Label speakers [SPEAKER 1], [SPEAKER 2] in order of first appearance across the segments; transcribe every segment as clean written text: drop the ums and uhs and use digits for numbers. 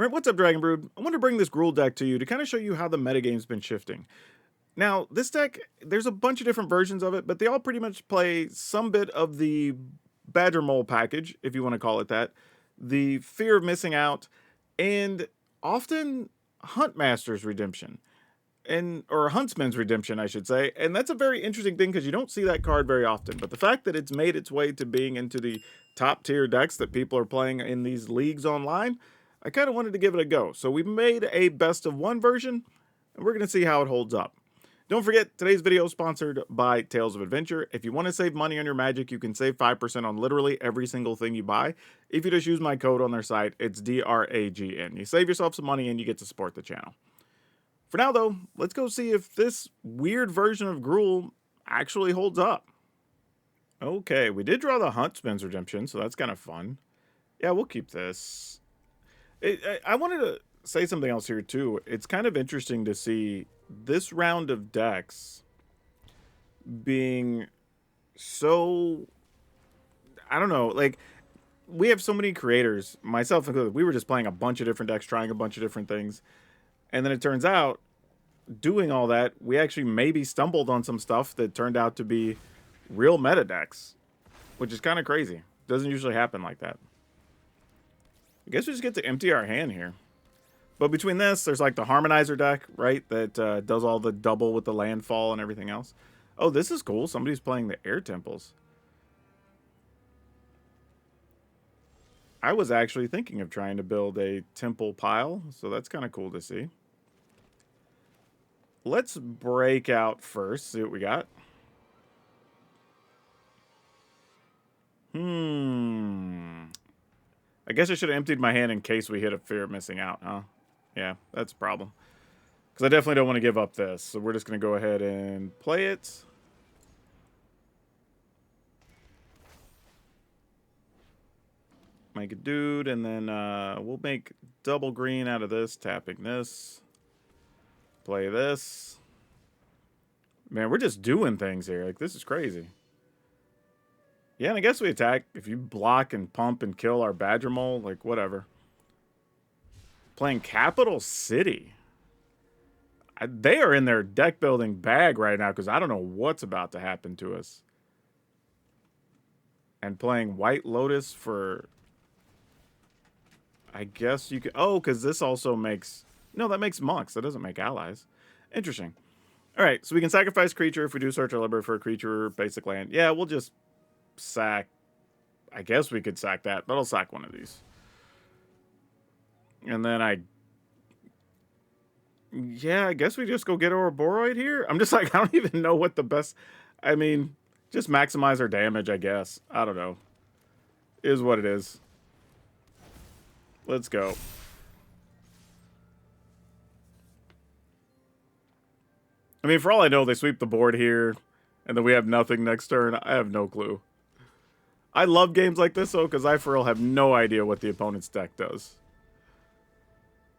[SPEAKER 1] All right, what's up, Dragon Brood? I want to bring this Gruul deck to you to kind of show you how the metagame's been shifting. Now, this deck, there's a bunch of different versions of it, but they all pretty much play some bit of the Badger Mole package, if you want to call it that, the Fear of Missing Out, and often Huntmaster's Redemption. Or Huntsman's Redemption, I should say. And that's a very interesting thing because you don't see that card very often. But the fact that it's made its way to being into the top tier decks that people are playing in these leagues online, I kind of wanted to give it a go. So we made a best of one version, and we're going to see how it holds up. Don't forget, today's video is sponsored by Tales of Adventure. If you want to save money on your Magic, you can save 5% on literally every single thing you buy. If you just use my code on their site, it's DRAGN. You save yourself some money and you get to support the channel. For now, though, let's go see if this weird version of Gruul actually holds up. Okay, we did draw the Huntsman's Redemption, so that's kind of fun. Yeah, we'll keep this. I wanted to say something else here, too. It's kind of interesting to see this round of decks being so... I don't know, like, we have so many creators, myself included. We were just playing a bunch of different decks, trying a bunch of different things. And then it turns out, doing all that, we actually maybe stumbled on some stuff that turned out to be real meta decks, which is kind of crazy. Doesn't usually happen like that. I guess we just get to empty our hand here. But between this, there's like the Harmonizer deck, right? That does all the double with the Landfall and everything else. Oh, this is cool. Somebody's playing the Air Temples. I was actually thinking of trying to build a temple pile, so that's kind of cool to see. Let's break out first, see what we got. I guess I should have emptied my hand in case we hit a Fear of Missing Out, huh? Yeah, that's a problem. Because I definitely don't want to give up this, so we're just going to go ahead and play it. Make a dude, and then we'll make double green out of this, tapping this. Play this. Man, we're just doing things here. Like, this is crazy. Yeah, and I guess we attack. If you block and pump and kill our Badger Mole, like, whatever. Playing Capital City. They are in their deck building bag right now because I don't know what's about to happen to us. And playing White Lotus for... I guess you could... Oh, because this also makes... No, that makes monks. That doesn't make allies. Interesting. All right, so we can sacrifice creature if we do search our library for a creature, basic land. Yeah, we'll just sack... I guess we could sack that, but I'll sack one of these. And then yeah, I guess we just go get our Boroid here. I'm just like, I don't even know what the best... I mean, just maximize our damage, I guess. I don't know. Is what it is. Let's go. I mean, for all I know, they sweep the board here, and then we have nothing next turn. I have no clue. I love games like this, though, because I, for real, have no idea what the opponent's deck does.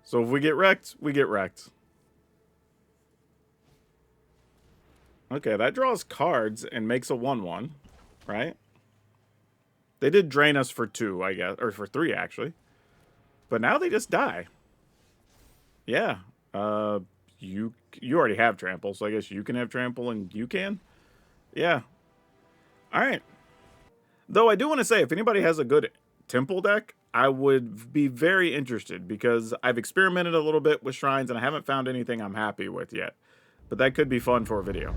[SPEAKER 1] So if we get wrecked, we get wrecked. Okay, that draws cards and makes a 1/1, right? They did drain us for 2, I guess, or for 3, actually. But now they just die. Yeah. You already have trample, so I guess you can have trample and you can? Yeah. Alright. Though I do want to say, if anybody has a good temple deck, I would be very interested because I've experimented a little bit with shrines and I haven't found anything I'm happy with yet. But that could be fun for a video.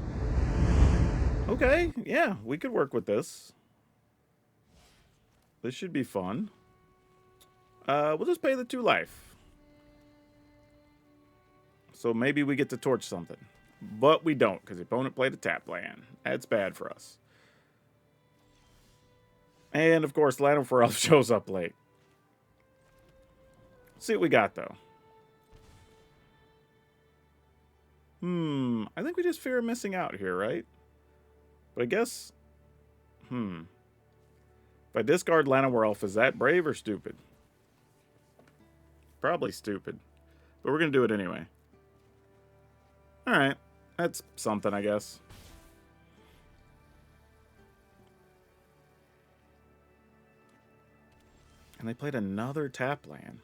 [SPEAKER 1] Okay, yeah, we could work with this. This should be fun. We'll just pay the 2 life. So maybe we get to torch something. But we don't, because the opponent played a tap land. That's bad for us. And, of course, Landfall Elf shows up late. Let's see what we got, though. I think we just fear missing out here, right? But I guess... If I discard Landfall Elf, is that brave or stupid? Probably stupid. But we're going to do it anyway. Alright. That's something, I guess. And they played another tap land.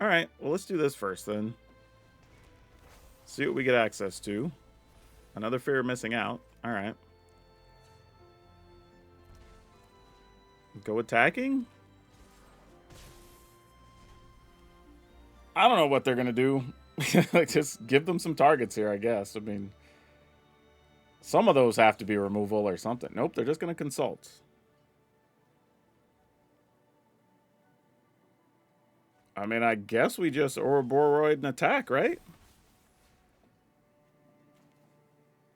[SPEAKER 1] All right, well, let's do this first then. See what we get access to. Another fear of missing out. All right. Go attacking? I don't know what they're going to do. Like, just give them some targets here, I guess. I mean, some of those have to be removal or something. Nope, they're just going to consult. I mean, I guess we just Ouroboros an attack, right?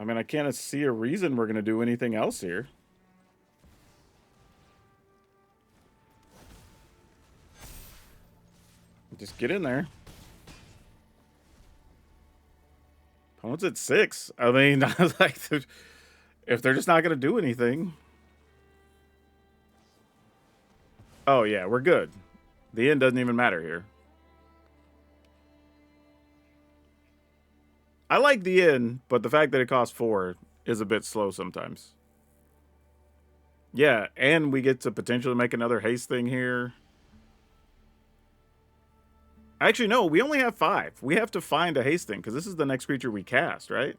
[SPEAKER 1] I mean, I can't see a reason we're going to do anything else here. Just get in there. Opponent's at 6. I mean, like, if they're just not going to do anything. Oh, yeah, we're good. The end doesn't even matter here. I like the end, but the fact that it costs 4 is a bit slow sometimes. Yeah, and we get to potentially make another haste thing here. Actually, no, we only have 5. We have to find a haste thing, because this is the next creature we cast, right?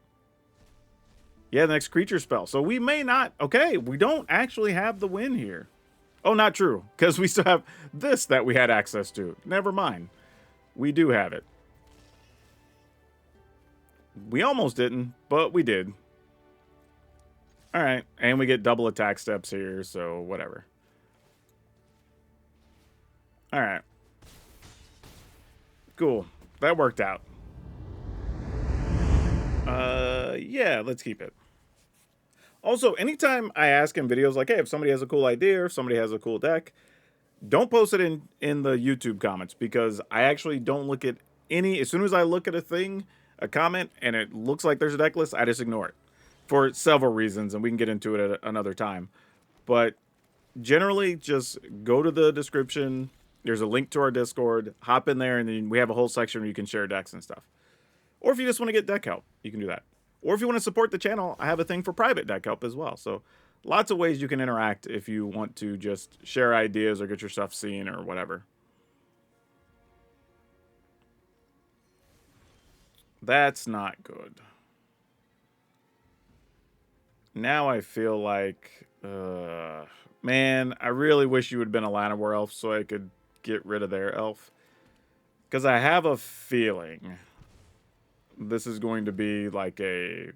[SPEAKER 1] Yeah, the next creature spell. So we may not... Okay, we don't actually have the win here. Oh, not true, because we still have this that we had access to. Never mind. We do have it. We almost didn't, but we did. All right, and we get double attack steps here, so whatever. All right. Cool. That worked out. Yeah, let's keep it. Also, anytime I ask in videos like, hey, if somebody has a cool idea or if somebody has a cool deck, don't post it in the YouTube comments, because I actually don't look at any... As soon as I look at a comment, and it looks like there's a deck list, I just ignore it. For several reasons, and we can get into it at another time. But generally, just go to the description. There's a link to our Discord. Hop in there, and then we have a whole section where you can share decks and stuff. Or if you just want to get deck help, you can do that. Or if you want to support the channel, I have a thing for private deck help as well. So lots of ways you can interact if you want to just share ideas or get your stuff seen or whatever. That's not good. Now I feel like... man, I really wish you would have been a Llanowar elf so I could get rid of their elf. Because I have a feeling this is going to be like a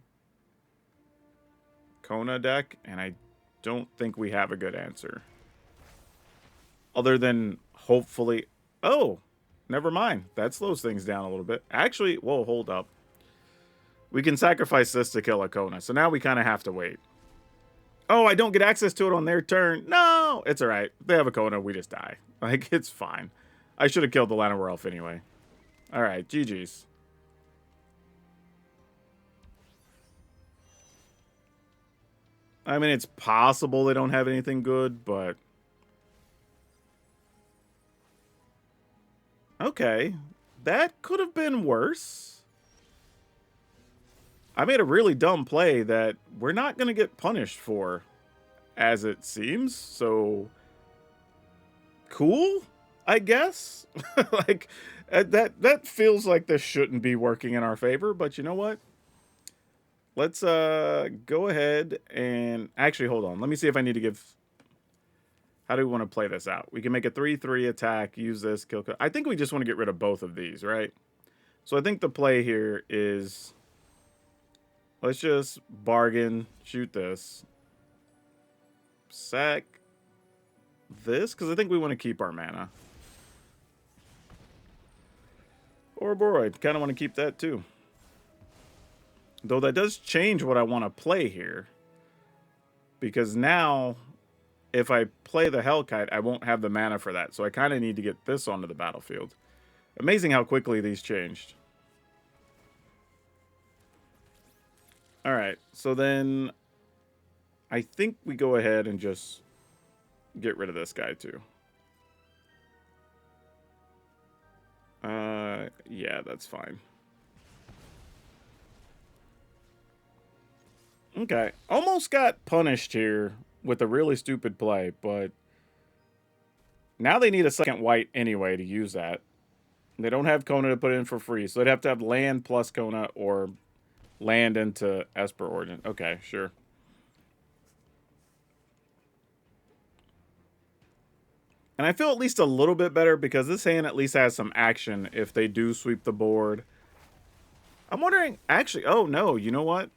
[SPEAKER 1] Kona deck, and I don't think we have a good answer. Other than hopefully... Oh, never mind. That slows things down a little bit. Actually, whoa, hold up. We can sacrifice this to kill a Kona, so now we kind of have to wait. Oh, I don't get access to it on their turn. No, it's all right. They have a Kona, we just die. Like, it's fine. I should have killed the Llanowar elf anyway. All right, GG's. I mean, it's possible they don't have anything good, but... Okay. That could have been worse. I made a really dumb play that we're not going to get punished for, as it seems. So, cool, I guess. Like, that feels like this shouldn't be working in our favor, but you know what? Let's go ahead and... Actually, hold on. Let me see if I need to give... How do we want to play this out? We can make a 3/3 attack, use this, kill... I think we just want to get rid of both of these, right? So I think the play here is... Let's just bargain, shoot this. Sack this, because I think we want to keep our mana. Or Boroid, kind of want to keep that too. Though that does change what I want to play here. Because now, if I play the Hellkite, I won't have the mana for that. So I kind of need to get this onto the battlefield. Amazing how quickly these changed. Alright, so then I think we go ahead and just get rid of this guy too. Yeah, that's fine. Okay, almost got punished here with a really stupid play, but now they need a second white anyway to use that. They don't have Kona to put in for free, so they'd have to have land plus Kona or land into Esper Origin. Okay, sure. And I feel at least a little bit better because this hand at least has some action if they do sweep the board. I'm wondering, actually, oh no, you know what?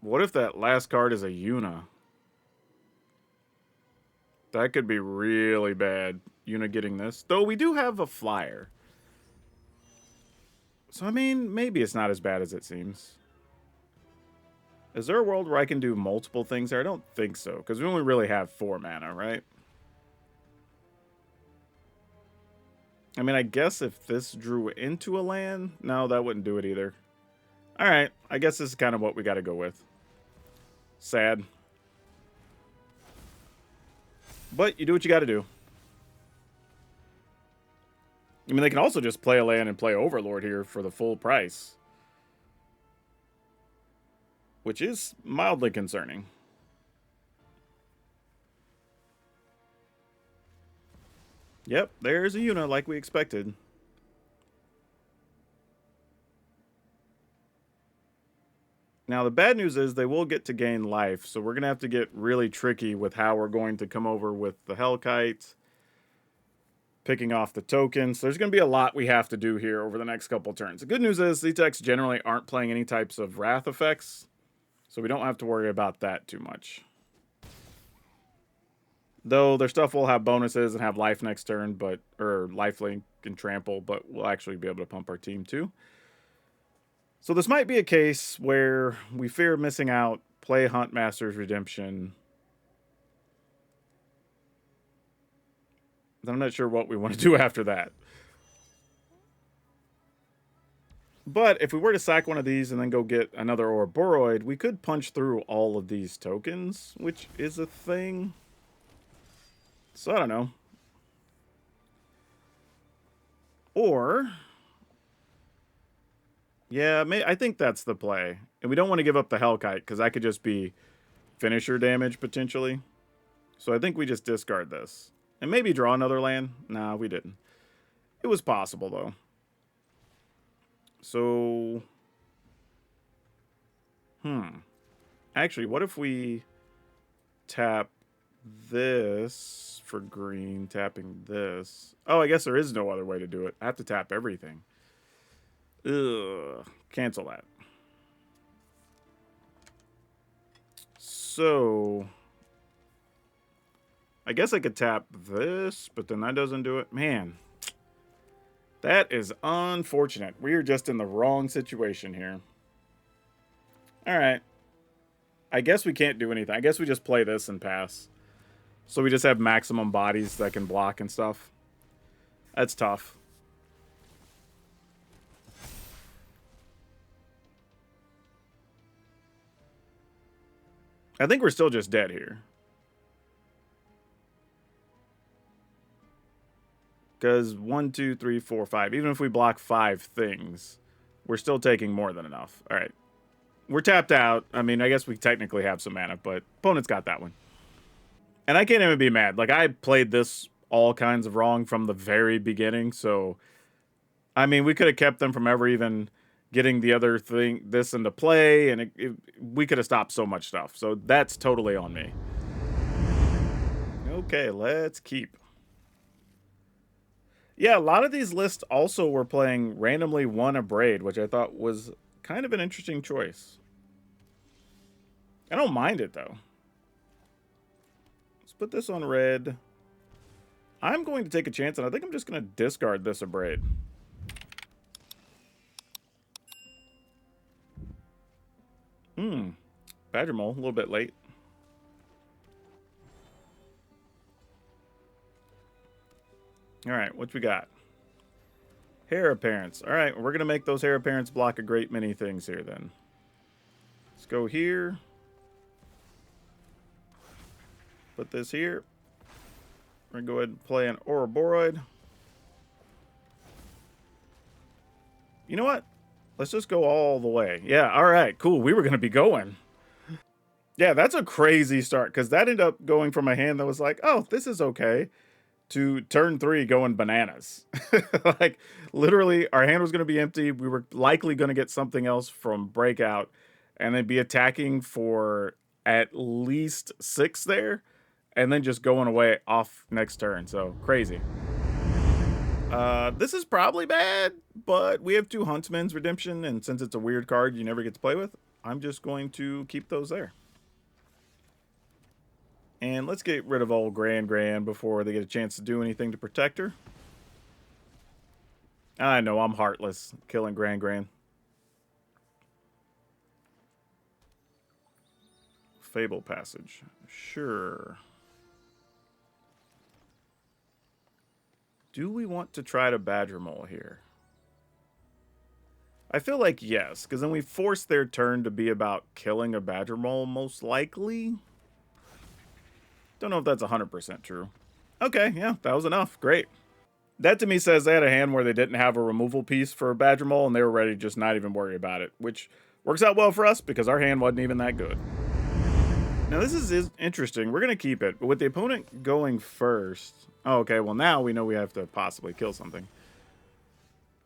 [SPEAKER 1] What if that last card is a Yuna? That could be really bad, Yuna getting this. Though we do have a flyer. So, I mean, maybe it's not as bad as it seems. Is there a world where I can do multiple things there? I don't think so, because we only really have 4 mana, right? I mean, I guess if this drew into a land, no, that wouldn't do it either. All right, I guess this is kind of what we got to go with. Sad. But you do what you got to do. I mean, they can also just play a land and play Overlord here for the full price. Which is mildly concerning. Yep, there's a Yuna like we expected. Now, the bad news is they will get to gain life, so we're going to have to get really tricky with how we're going to come over with the Hellkite, picking off the tokens. There's going to be a lot we have to do here over the next couple turns. The good news is these decks generally aren't playing any types of Wrath effects, so we don't have to worry about that too much. Though their stuff will have bonuses and have life next turn, but or lifelink and trample, but we'll actually be able to pump our team too. So this might be a case where we fear missing out, play Huntmaster's Redemption. I'm not sure what we want to do after that. But if we were to sack one of these and then go get another Ouroboros, we could punch through all of these tokens, which is a thing. So I don't know. Or, yeah, I think that's the play. And we don't want to give up the Hellkite, because that could just be finisher damage, potentially. So I think we just discard this. And maybe draw another land. Nah, we didn't. It was possible, though. So, actually, what if we tap this for green, tapping this? Oh, I guess there is no other way to do it. I have to tap everything. Ugh. Cancel that. So, I guess I could tap this, but then that doesn't do it. Man, that is unfortunate. We are just in the wrong situation here. All right. I guess we can't do anything. I guess we just play this and pass. So we just have maximum bodies that can block and stuff. That's tough. I think we're still just dead here. Because 1, 2, 3, 4, 5. Even if we block 5 things, we're still taking more than enough. All right. We're tapped out. I mean, I guess we technically have some mana, but opponent's got that one. And I can't even be mad. Like, I played this all kinds of wrong from the very beginning, so... I mean, we could have kept them from ever even getting the other thing, this into play, and we could have stopped so much stuff. So that's totally on me. Okay, let's keep. Yeah, a lot of these lists also were playing randomly one a braid, which I thought was kind of an interesting choice. I don't mind it, though. Let's put this on red. I'm going to take a chance, and I think I'm just going to discard this a braid. Badger Mole, a little bit late. All right, what we got? Hare Apparent. All right, we're going to make those Hare Apparent block a great many things here then. Let's go here. Put this here. We're going to go ahead and play an Ouroboros. You know what? Let's just go all the way. Yeah, all right, cool. We were going to be going. Yeah, that's a crazy start, because that ended up going from a hand that was like, oh, this is okay, to turn 3 going bananas. Like, literally, our hand was going to be empty. We were likely going to get something else from Breakout and then be attacking for at least 6 there and then just going away off next turn. So, crazy. This is probably bad, but we have 2 Huntsman's Redemption, and since it's a weird card you never get to play with, I'm just going to keep those there. And let's get rid of old Gran before they get a chance to do anything to protect her. I know, I'm heartless, killing Gran. Fable Passage. Sure. Do we want to try to Badger Mole here? I feel like yes, because then we force their turn to be about killing a Badger Mole, most likely. Don't know if that's 100% true. Okay, yeah, that was enough. Great. That to me says they had a hand where they didn't have a removal piece for a Badger Mole, and they were ready to just not even worry about it, which works out well for us because our hand wasn't even that good. Now, this is interesting. We're going to keep it, but with the opponent going first... Oh, okay, well, now we know we have to possibly kill something.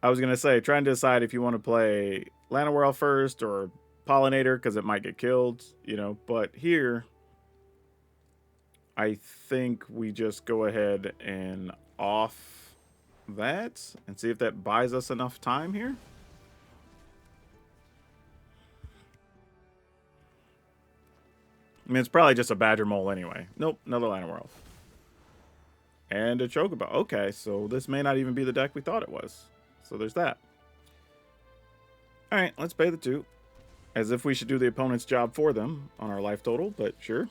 [SPEAKER 1] I was going to say, trying to decide if you want to play Llanowar first or Pollinator, because it might get killed, you know, but here... I think we just go ahead and off that and see if that buys us enough time here. I mean, it's probably just a Badger Mole anyway. Nope, another Llanowar. And a Chocobo. Okay, so this may not even be the deck we thought it was. So there's that. Alright, let's pay the 2. As if we should do the opponent's job for them on our life total, but sure.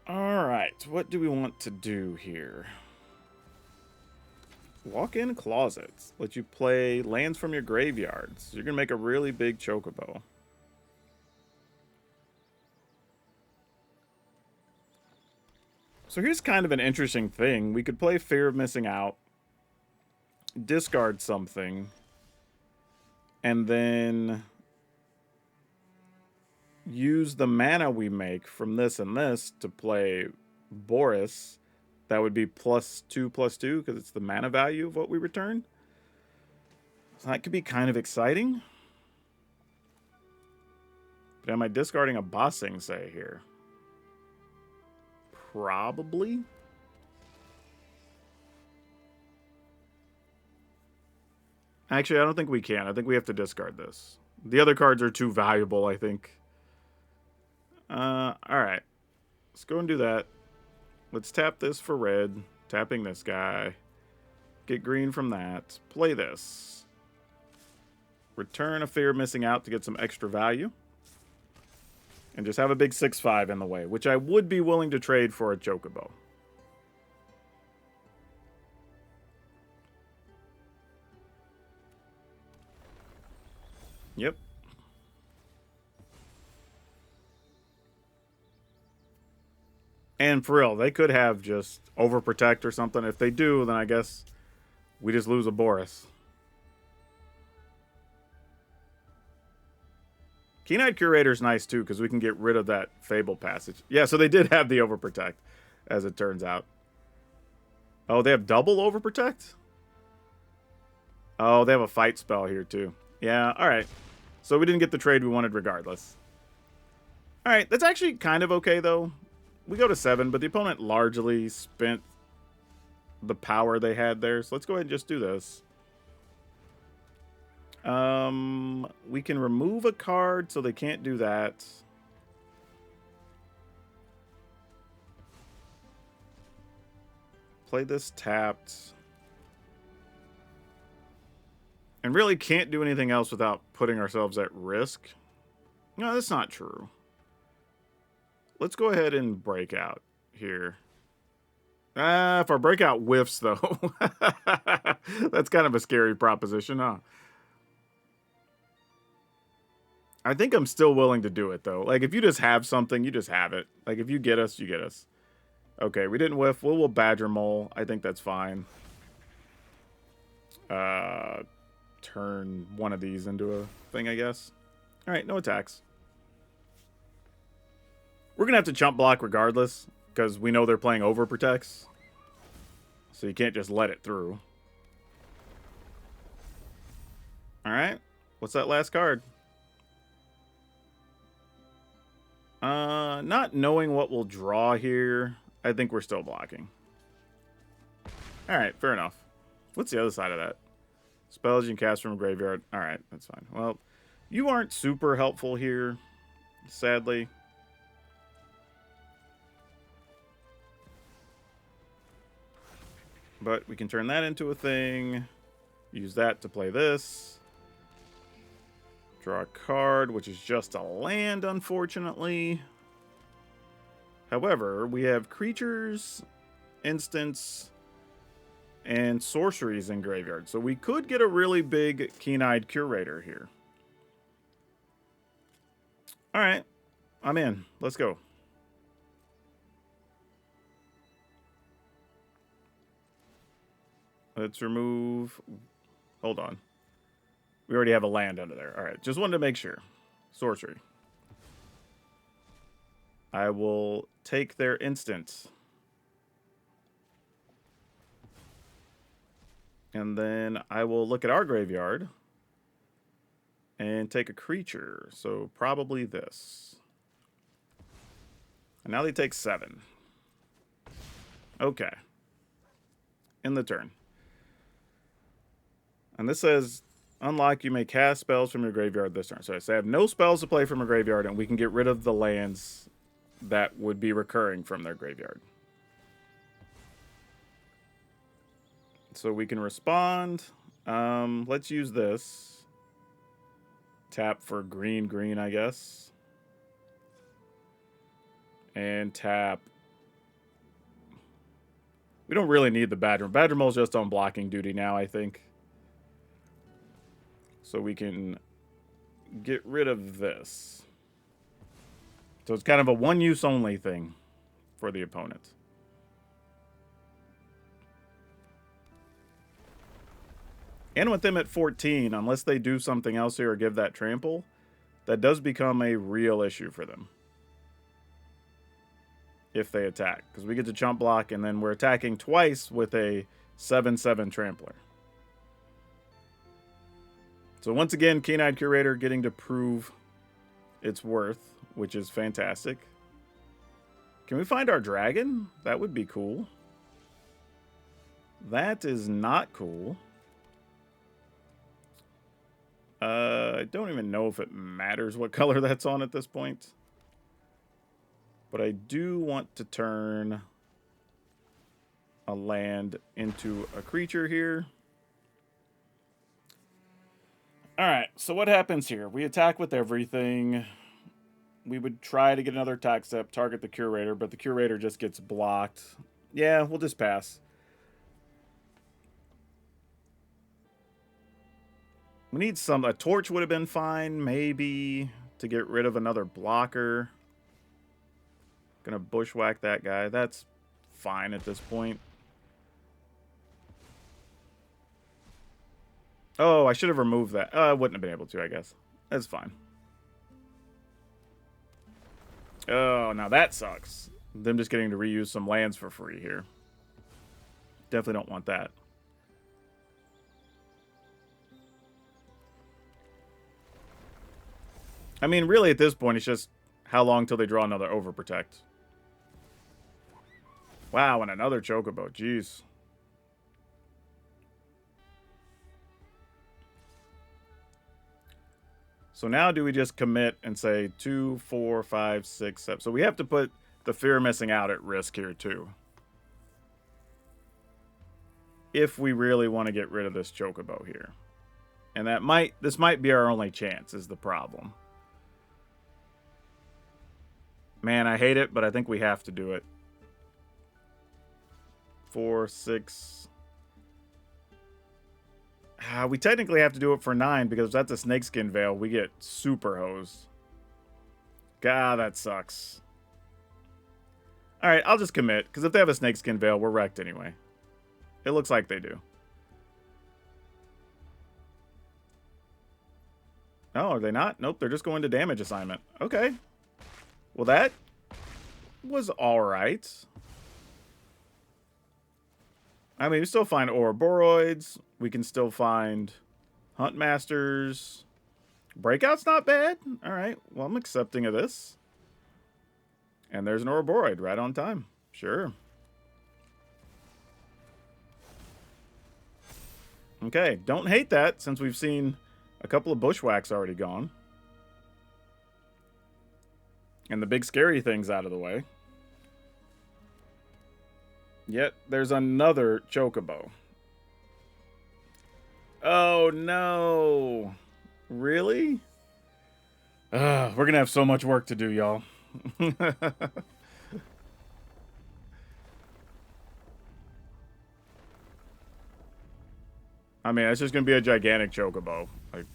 [SPEAKER 1] Alright, what do we want to do here? Walk-in closets. Let you play lands from your graveyards. You're going to make a really big Chocobo. So here's kind of an interesting thing. We could play Fear of Missing Out, discard something, and then use the mana we make from this and this to play Boris. That would be +2/+2 because it's the mana value of what we return. So that could be kind of exciting. But am I discarding a Bossing Say here? Probably. Actually, I don't think we can. I think we have to discard this. The other cards are too valuable, I think. Alright. Let's go and do that. Let's tap this for red. Tapping this guy. Get green from that. Play this. Return a Fear of Missing Out to get some extra value. And just have a big 6/5 in the way, which I would be willing to trade for a Chocobo. Yep. And for real, they could have just Overprotect or something. If they do, then I guess we just lose a Boris. Keen-Eyed Curator's nice too, because we can get rid of that Fable Passage. Yeah, so they did have the Overprotect, as it turns out. Oh, they have double Overprotect? Oh, they have a fight spell here too. Yeah, alright. So we didn't get the trade we wanted regardless. Alright, that's actually kind of okay though. We go to 7, but the opponent largely spent the power they had there. So let's go ahead and just do this. We can remove a card, so they can't do that. Play this tapped. And really can't do anything else without putting ourselves at risk. No, that's not true. Let's go ahead and break out here. If our breakout whiffs, though, that's kind of a scary proposition, huh? I think I'm still willing to do it, though. Like, if you just have something, you just have it. Like, if you get us, you get us. Okay, we didn't whiff. We'll Badger Mole. I think that's fine. Turn one of these into a thing, I guess. All right, no attacks. We're going to have to chump block regardless, because we know they're playing overprotects. So you can't just let it through. Alright. What's that last card? Not knowing what we'll draw here, I think we're still blocking. Alright, fair enough. What's the other side of that? Spells you can cast from a graveyard. Alright, that's fine. Well, you aren't super helpful here, sadly. But we can turn that into a thing. Use that to play this. Draw a card, which is just a land, unfortunately. However, we have creatures, instants, and sorceries in graveyard. So we could get a really big Keen-Eyed Curator here. Alright, I'm in. Let's go. Let's remove... Hold on. We already have a land under there. Alright, just wanted to make sure. Sorcery. I will take their instant. And then I will look at our graveyard and take a creature. So probably this. And now they take 7. Okay. In the turn. And this says, unlock, you may cast spells from your graveyard this turn. So I say I have no spells to play from a graveyard, and we can get rid of the lands that would be recurring from their graveyard. So we can respond. Let's use this. Tap for green, I guess. And tap. We don't really need the Badger. Badger Mole's just on blocking duty now, I think. So we can get rid of this. So it's kind of a one-use only thing for the opponent. And with them at 14, unless they do something else here or give that trample, that does become a real issue for them. If they attack. Because we get to chump block, and then we're attacking twice with a 7/7 trampler. So once again, Keen-Eyed Curator getting to prove its worth, which is fantastic. Can we find our dragon? That would be cool. That is not cool. I don't even know if it matters what color that's on at this point. But I do want to turn a land into a creature here. Alright, so what happens here? We attack with everything. We would try to get another attack step, target the Curator, but the Curator just gets blocked. Yeah, we'll just pass. We need some... A torch would have been fine, maybe, to get rid of another blocker. Gonna bushwhack that guy. That's fine at this point. Oh, I should have removed that. I wouldn't have been able to, I guess. That's fine. Oh, now that sucks. Them just getting to reuse some lands for free here. Definitely don't want that. I mean, really, at this point, it's just how long till they draw another Overprotect. Wow, and another Chocobo. Jeez. So now do we just commit and say 2, 4, 5, 6, 7? So we have to put the fear of missing out at risk here too. If we really want to get rid of this Chocobo here. And this might be our only chance is the problem. Man, I hate it, but I think we have to do it. 4, 6... we technically have to do it for 9 because that's a Snakeskin Veil. We get super hosed. God, that sucks. Alright, I'll just commit. Because if they have a Snakeskin Veil, we're wrecked anyway. It looks like they do. Oh, are they not? Nope, they're just going to damage assignment. Okay. Well, that was all right. I mean, we still find Ouroboros. We can still find Huntmasters. Breakout's not bad. All right. Well, I'm accepting of this. And there's an Ouroboros right on time. Sure. Okay. Don't hate that since we've seen a couple of Bushwhacks already gone. And the big scary thing's out of the way. Yet there's another Chocobo. Oh no. Really? We're going to have so much work to do, y'all. I mean, it's just going to be a gigantic Chocobo. Like,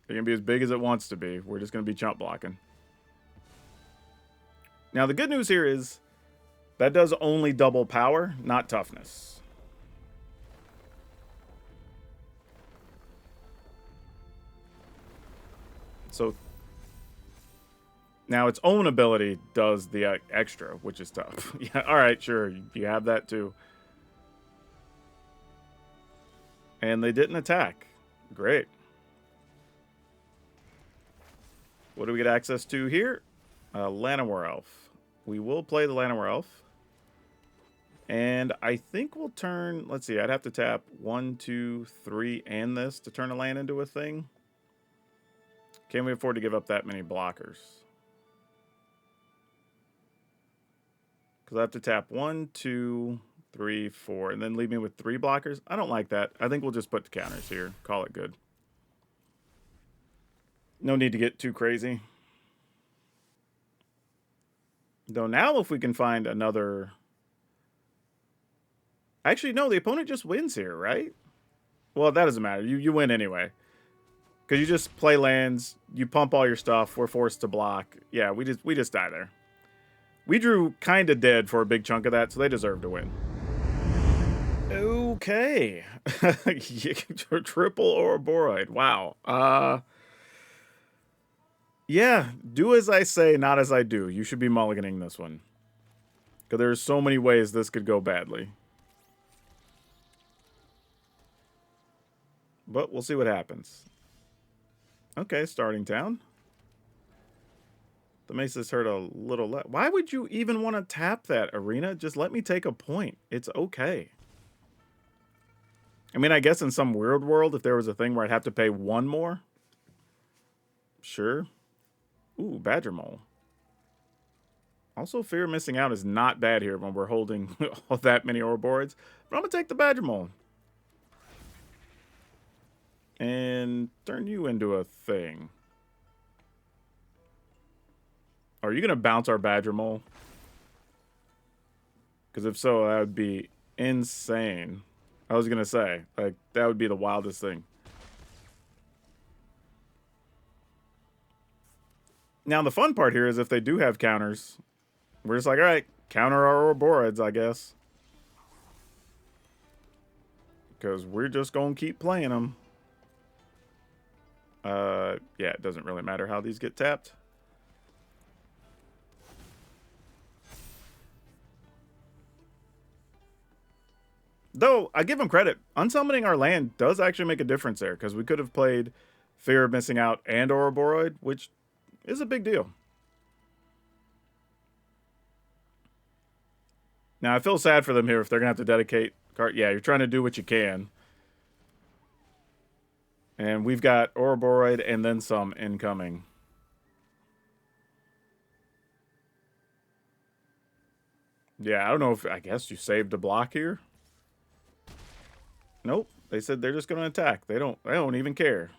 [SPEAKER 1] it's going to be as big as it wants to be. We're just going to be chump blocking. Now, the good news here is that does only double power, not toughness. So now its own ability does the extra, which is tough. Yeah, all right, sure. You have that too. And they didn't attack. Great. What do we get access to here? Llanowar Elf. We will play the Llanowar Elf. And I think we'll turn... Let's see, I'd have to tap 1, 2, 3, and this to turn a land into a thing. Can we afford to give up that many blockers? Because I have to tap 1, 2, 3, 4, and then leave me with 3 blockers. I don't like that. I think we'll just put the counters here. Call it good. No need to get too crazy. Though now if we can find another... Actually, no, the opponent just wins here, right? Well, that doesn't matter. You win anyway. Because you just play lands, you pump all your stuff, we're forced to block. Yeah, we just die there. We drew kind of dead for a big chunk of that, so they deserve to win. Okay. Triple Ouroboros. Wow. Yeah, do as I say, not as I do. You should be mulliganing this one. Because there's so many ways this could go badly. But we'll see what happens. Okay, starting town. The Mesa's hurt a little less. Why would you even want to tap that, Arena? Just let me take a point. It's okay. I mean, I guess in some weird world, if there was a thing where I'd have to pay 1 more. Sure. Ooh, Badger Mole. Also, fear of missing out is not bad here when we're holding all that many Ouroboros. But I'm going to take the Badger Mole. And turn you into a thing. Are you going to bounce our Badger Mole? Because if so, that would be insane. I was going to say, like, that would be the wildest thing. Now, the fun part here is if they do have counters, we're just like, all right, counter our Ouroboros, I guess. Because we're just going to keep playing them. Yeah, it doesn't really matter how these get tapped. Though, I give them credit. Unsummoning our land does actually make a difference there, because we could have played Fear of Missing Out and Ouroboros, which is a big deal. Now, I feel sad for them here if they're going to have to dedicate card. Yeah, you're trying to do what you can. And we've got Ouroboros and then some incoming. Yeah, I don't know if... I guess you saved a block here. Nope. They said they're just going to attack. They don't even care.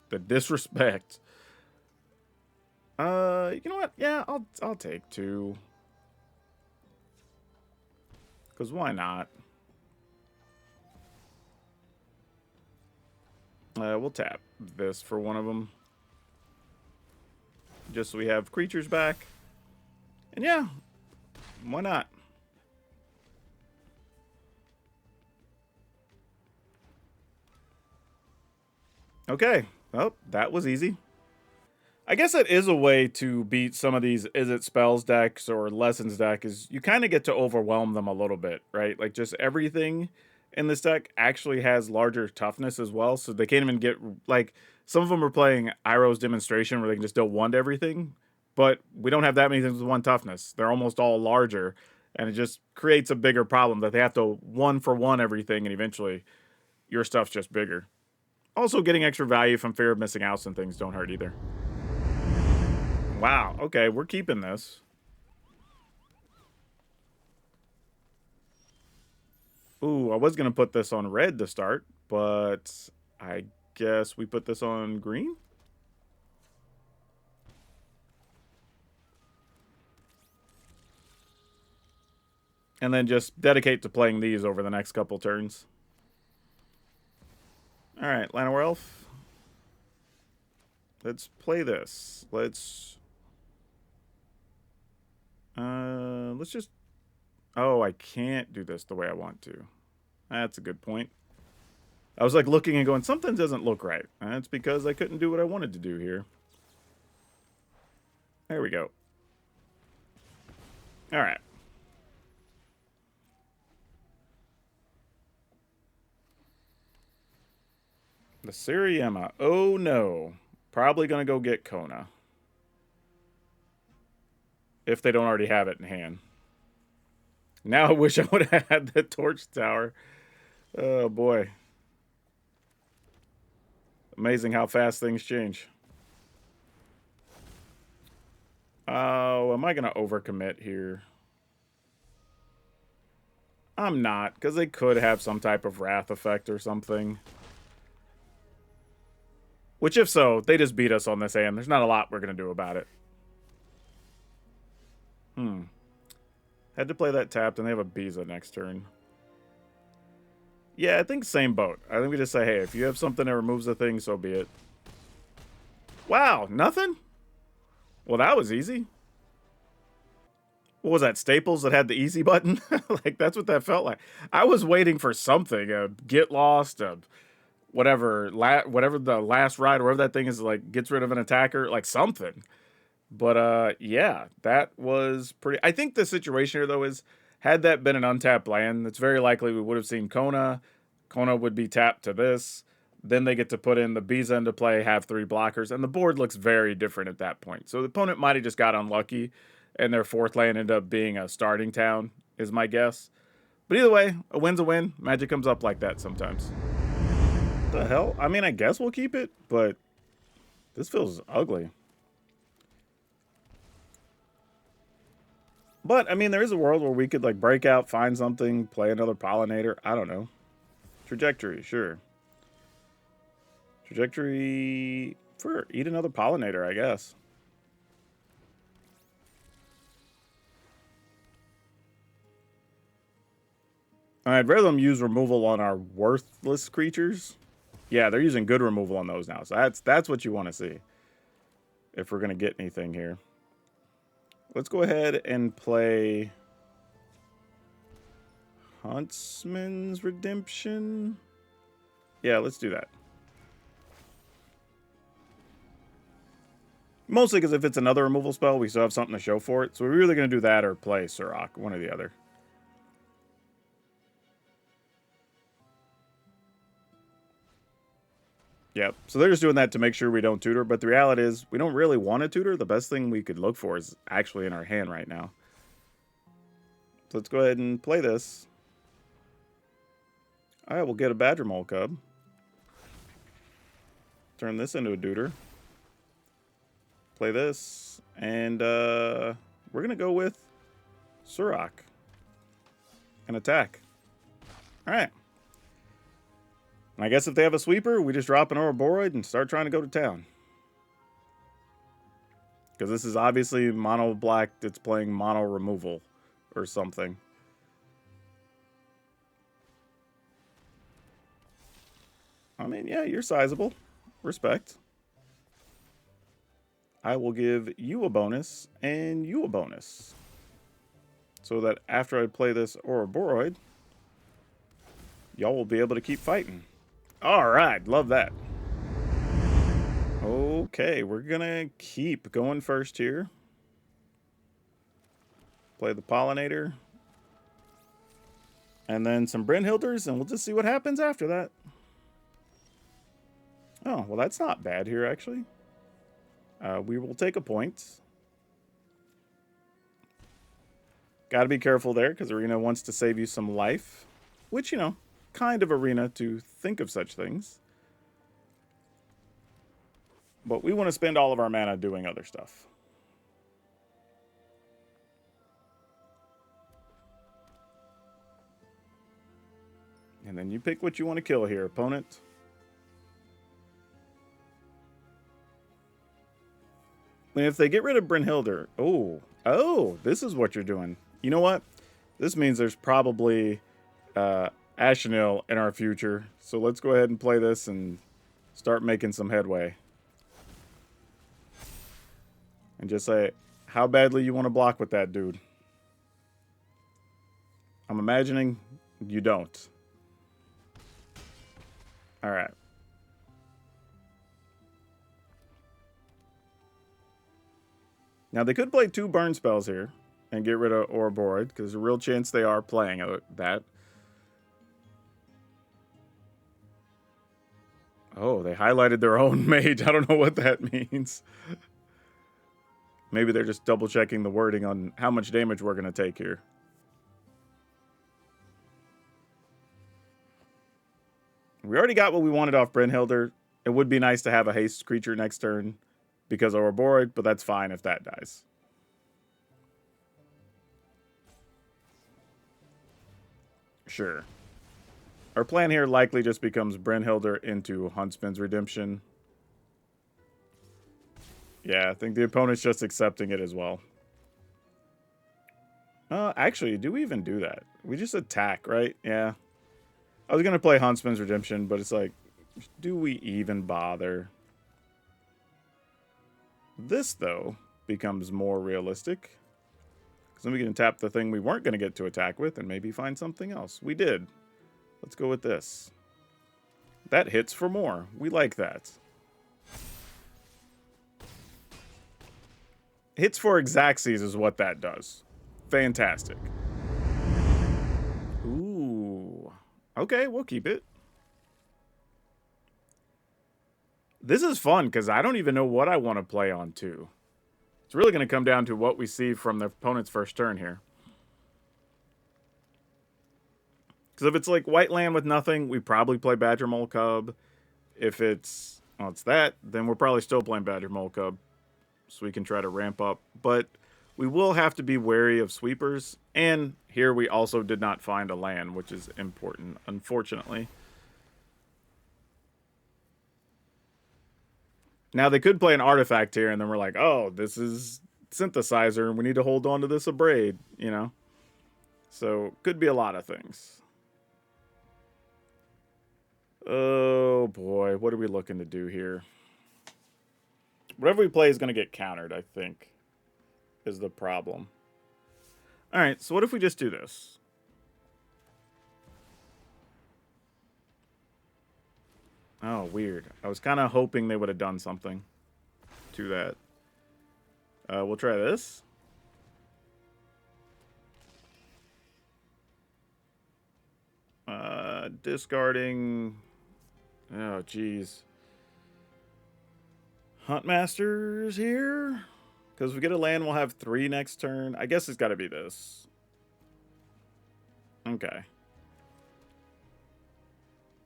[SPEAKER 1] The disrespect. You know what? Yeah, I'll take 2. Because why not? We'll tap this for one of them. Just so we have creatures back. And yeah, why not? Okay. Well, that was easy. I guess that is a way to beat some of these Izzet Spells decks or Lessons deck is you kind of get to overwhelm them a little bit, right? Like just everything in this deck actually has larger toughness as well, so they can't even get, like, some of them are playing Iroh's Demonstration where they can just deal 1 to everything, but we don't have that many things with 1 toughness. They're almost all larger, and it just creates a bigger problem that they have to 1-for-1 everything, and eventually your stuff's just bigger. Also, getting extra value from fear of missing outs and things don't hurt either. Wow, okay, we're keeping this. Ooh, I was going to put this on red to start, but I guess we put this on green? And then just dedicate to playing these over the next couple turns. Alright, Llanowar Elf. Let's play this. Let's just... Oh, I can't do this the way I want to. That's a good point. I was like looking and going, something doesn't look right. That's because I couldn't do what I wanted to do here. There we go. Alright. The Siriema. Oh no. Probably going to go get Kona. If they don't already have it in hand. Now I wish I would have had the Torch Tower. Oh boy. Amazing how fast things change. Oh, am I going to overcommit here? I'm not, because they could have some type of Wrath effect or something. Which, if so, they just beat us on this hand. There's not a lot we're going to do about it. Had to play that tapped, and they have a Biza next turn. Yeah, I think same boat. I think we just say, hey, if you have something that removes the thing, so be it. Wow, nothing? Well, that was easy. What was that, Staples that had the easy button? Like, that's what that felt like. I was waiting for something, a get lost, a whatever the last ride, or whatever that thing is, like, gets rid of an attacker, like something. But, yeah, that was pretty... I think the situation here, though, is, had that been an untapped land, it's very likely we would have seen Kona. Kona would be tapped to this. Then they get to put in the Biza into play, have 3 blockers, and the board looks very different at that point. So the opponent might have just got unlucky, and their 4th land ended up being a starting town, is my guess. But either way, a win's a win. Magic comes up like that sometimes. What the hell? I mean, I guess we'll keep it, but this feels ugly. But, I mean, there is a world where we could, like, break out, find something, play another Pollinator. I don't know. Trajectory, sure. Trajectory for eat another Pollinator, I guess. I'd rather them use removal on our worthless creatures. Yeah, they're using good removal on those now. So that's what you want to see. If we're going to get anything here. Let's go ahead and play Huntsman's Redemption. Yeah, let's do that. Mostly because if it's another removal spell, we still have something to show for it. So we're really going to do that or play Surrak, one or the other. Yep, so they're just doing that to make sure we don't tutor, but the reality is we don't really want to tutor. The best thing we could look for is actually in our hand right now. So let's go ahead and play this. Alright, we'll get a Badger Mole Cub. Turn this into a Duder. Play this, and we're going to go with Surrak. And attack. Alright. I guess if they have a sweeper, we just drop an Ouroboros and start trying to go to town. Because this is obviously mono black that's playing mono removal or something. I mean, yeah, you're sizable. Respect. I will give you a bonus and you a bonus. So that after I play this Ouroboros, y'all will be able to keep fighting. All right, love that. Oh Okay, we're gonna keep going first here. Play the Pollinator. And then some Brynhilders, and we'll just see what happens after that. Oh, well, that's not bad here, actually. We will take a point. Got to be careful there, because Arena wants to save you some life. Which, you know, kind of Arena to think of such things. But we want to spend all of our mana doing other stuff. And then you pick what you want to kill here, opponent. And if they get rid of Brynhilder... Oh, this is what you're doing. You know what? This means there's probably Ashenil in our future. So let's go ahead and play this and start making some headway. And just say how badly you want to block with that dude. I'm imagining you don't. Alright. Now, they could play 2 burn spells here and get rid of Ouroboros, because there's a real chance they are playing that. Oh, they highlighted their own mage. I don't know what that means. Maybe they're just double-checking the wording on how much damage we're going to take here. We already got what we wanted off Brynhilder. It would be nice to have a haste creature next turn because of Ouroboros, but that's fine if that dies. Sure. Our plan here likely just becomes Brynhilder into Huntsman's Redemption. Yeah, I think the opponent's just accepting it as well. Actually, do we even do that? We just attack, right? Yeah. I was going to play Huntsman's Redemption, but it's like, do we even bother? This, though, becomes more realistic. Because then we can tap the thing we weren't going to get to attack with and maybe find something else. We did. Let's go with this. That hits for more. We like that. Hits for Xaxes is what that does. Fantastic. Ooh. Okay, we'll keep it. This is fun because I don't even know what I want to play on 2. It's really going to come down to what we see from the opponent's first turn here. Because if it's like white land with nothing, we probably play Badger Mole Cub. If it's, well, it's that, then we're probably still playing Badger Mole Cub. So we can try to ramp up. But we will have to be wary of sweepers. And here we also did not find a land, which is important, unfortunately. Now, they could play an artifact here, and then we're like, oh, this is Synthesizer, and we need to hold on to this Abrade, you know? So, could be a lot of things. Oh, boy. What are we looking to do here? Whatever we play is going to get countered, I think, is the problem. All right, so what if we just do this? Oh, weird. I was kind of hoping they would have done something to that. We'll try this. Discarding... Oh, geez. Huntmasters here? Because if we get a land, we'll have 3 next turn. I guess it's got to be this. Okay.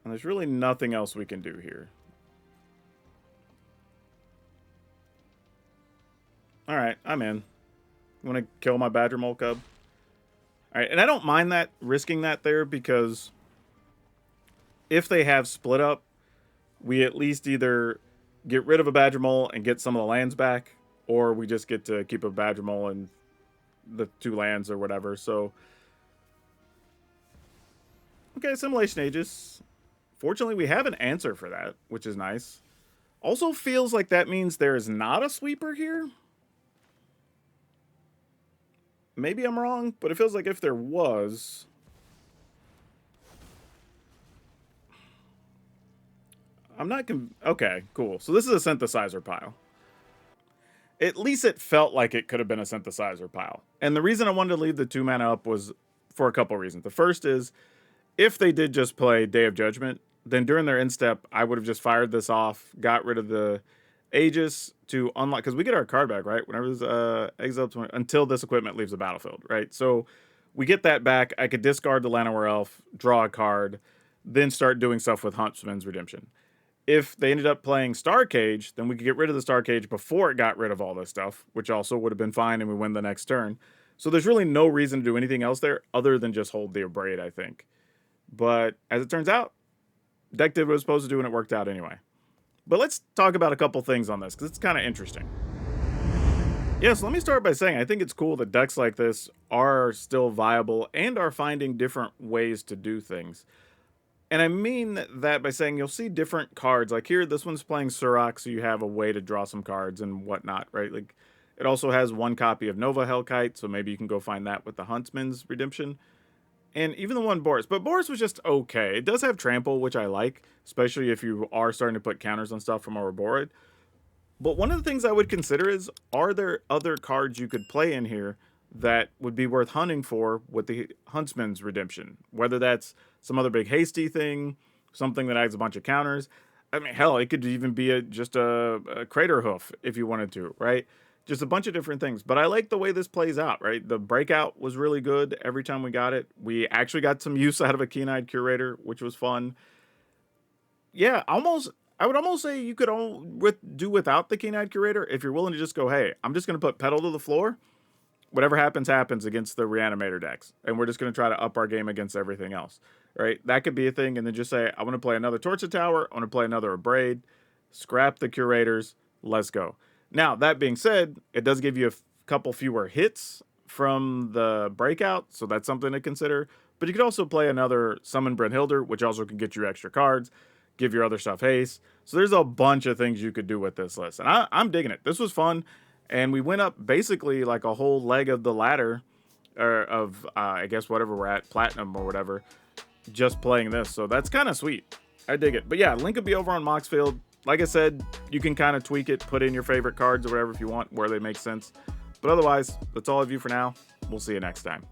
[SPEAKER 1] And there's really nothing else we can do here. Alright, I'm in. You want to kill my Badger Mole Cub? Alright, and I don't mind that, risking that there, because if they have split up, we at least either get rid of a Badger Mole and get some of the lands back, or we just get to keep a Badger Mole and the 2 lands or whatever, so... Okay, Assimilation Aegis. Fortunately, we have an answer for that, which is nice. Also feels like that means there is not a sweeper here. Maybe I'm wrong, but it feels like if there was... I'm not okay, cool. So this is a synthesizer pile. At least it felt like it could have been a synthesizer pile. And the reason I wanted to leave the 2 mana up was for a couple reasons. The first is, if they did just play Day of Judgment, then during their instep, I would have just fired this off, got rid of the Aegis to unlock, because we get our card back, right? Whenever there's exile until this equipment leaves the battlefield, right? So we get that back. I could discard the Llanowar Elf, draw a card, then start doing stuff with Huntsman's Redemption. If they ended up playing Star Cage, then we could get rid of the Star Cage before it got rid of all this stuff, which also would have been fine, and we win the next turn. So there's really no reason to do anything else there other than just hold the Abrade, I think. But as it turns out, deck did what it was supposed to do, and it worked out anyway. But let's talk about a couple things on this, because it's kind of interesting. Yeah, so let me start by saying I think it's cool that decks like this are still viable and are finding different ways to do things. And I mean that by saying you'll see different cards. Like here, this one's playing Surrak, so you have a way to draw some cards and whatnot, right? Like it also has one copy of Nova Hellkite, so maybe you can go find that with the Huntsman's Redemption. And even the one Boris. But Boris was just okay. It does have Trample, which I like, especially if you are starting to put counters on stuff from Ouroboros. But one of the things I would consider is, are there other cards you could play in here that would be worth hunting for with the Huntsman's Redemption? Whether that's some other big hasty thing, something that adds a bunch of counters. I mean, hell, it could even be just a Crater Hoof if you wanted to, right? Just a bunch of different things. But I like the way this plays out, right? The breakout was really good every time we got it. We actually got some use out of a Keen-Eyed Curator, which was fun. Yeah, I would almost say you could do without the Keen-Eyed Curator if you're willing to just go, hey, I'm just going to put Pedal to the floor. Whatever happens, happens against the Reanimator decks. And we're just going to try to up our game against everything else, right? That could be a thing. And then just say, I want to play another Torch Tower. I want to play another Abrade. Scrap the Curators. Let's go. Now, that being said, it does give you a couple fewer hits from the breakout. So that's something to consider. But you could also play another Summon Brynhildr, which also can get you extra cards. Give your other stuff haste. So there's a bunch of things you could do with this list. And I'm digging it. This was fun. And we went up basically like a whole leg of the ladder of, I guess, whatever we're at, Platinum or whatever, just playing this. So that's kind of sweet. I dig it. But yeah, link will be over on Moxfield. Like I said, you can kind of tweak it, put in your favorite cards or whatever if you want, where they make sense. But otherwise, that's all of you for now. We'll see you next time.